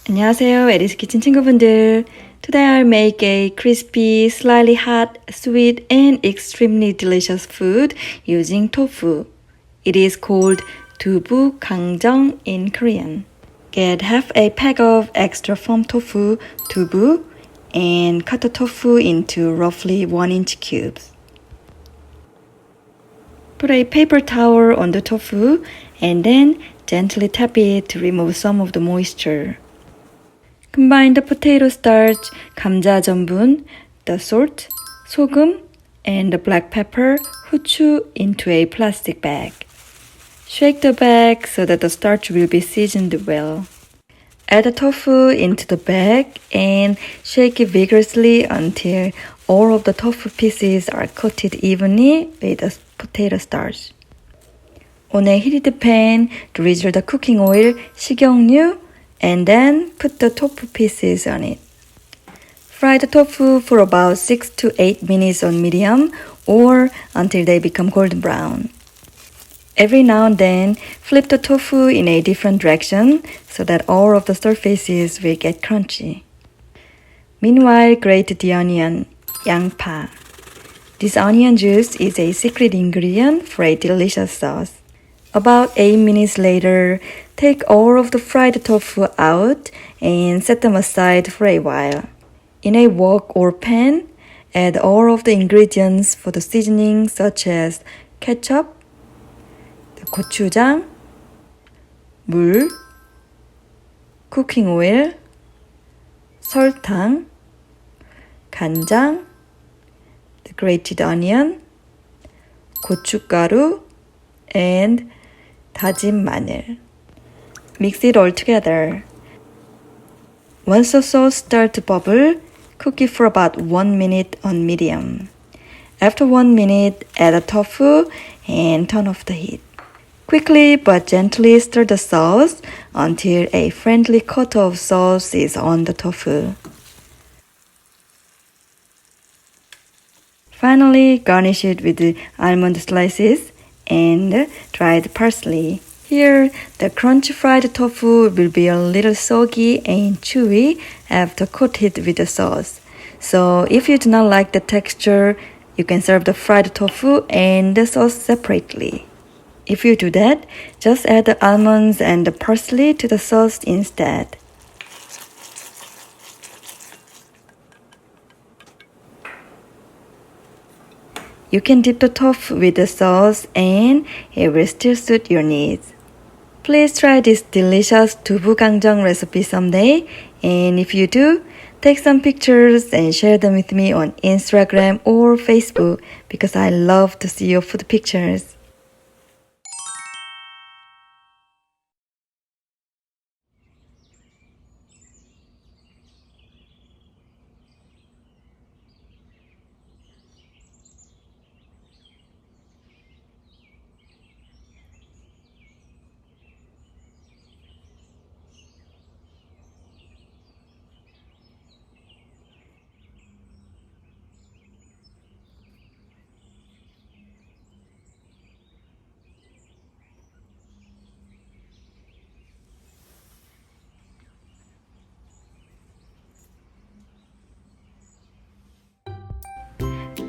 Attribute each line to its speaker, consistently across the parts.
Speaker 1: 안녕하세요, 에리스 키친 친구분들. Today I'll make a crispy, slightly hot, sweet, and extremely delicious food using tofu. It is called 두부 강정 in Korean. Get half a pack of extra firm tofu, 두부, and cut the tofu into roughly 1-inch cubes. Put a paper towel on the tofu and then gently tap it to remove some of the moisture. Combine the potato starch, 감자 전분, the salt, 소금, and the black pepper, 후추 into a plastic bag. Shake the bag so that the starch will be seasoned well. Add the tofu into the bag and shake it vigorously until all of the tofu pieces are coated evenly with the potato starch. On a heated pan, drizzle the cooking oil, 식용유, and then put the tofu pieces on it. Fry the tofu for about 6 to 8 minutes on medium or until they become golden brown. Every now and then, flip the tofu in a different direction so that all of the surfaces will get crunchy. Meanwhile, grate the onion, 양파. This onion juice is a secret ingredient for a delicious sauce. About 8 minutes later, take all of the fried tofu out and set them aside for a while. In a wok or pan, add all of the ingredients for the seasoning such as ketchup, 고추장, 물, cooking oil, 설탕, 간장, the grated onion, 고춧가루, and 다진 마늘. Mix it all together. Once the sauce starts to bubble, cook it for about 1 minute on medium. After 1 minute, add the tofu and turn off the heat. Quickly but gently stir the sauce until a friendly coat of sauce is on the tofu. Finally, garnish it with the almond slices and dried parsley. Here, the crunchy fried tofu will be a little soggy and chewy after coated with the sauce. So if you do not like the texture, you can serve the fried tofu and the sauce separately. If you do that, just add the almonds and the parsley to the sauce instead. You can dip the tofu with the sauce and it will still suit your needs. Please try this delicious 두부 강정 recipe someday, and if you do, take some pictures and share them with me on Instagram or Facebook because I love to see your food pictures.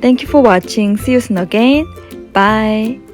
Speaker 1: Thank you for watching. See you soon again. Bye.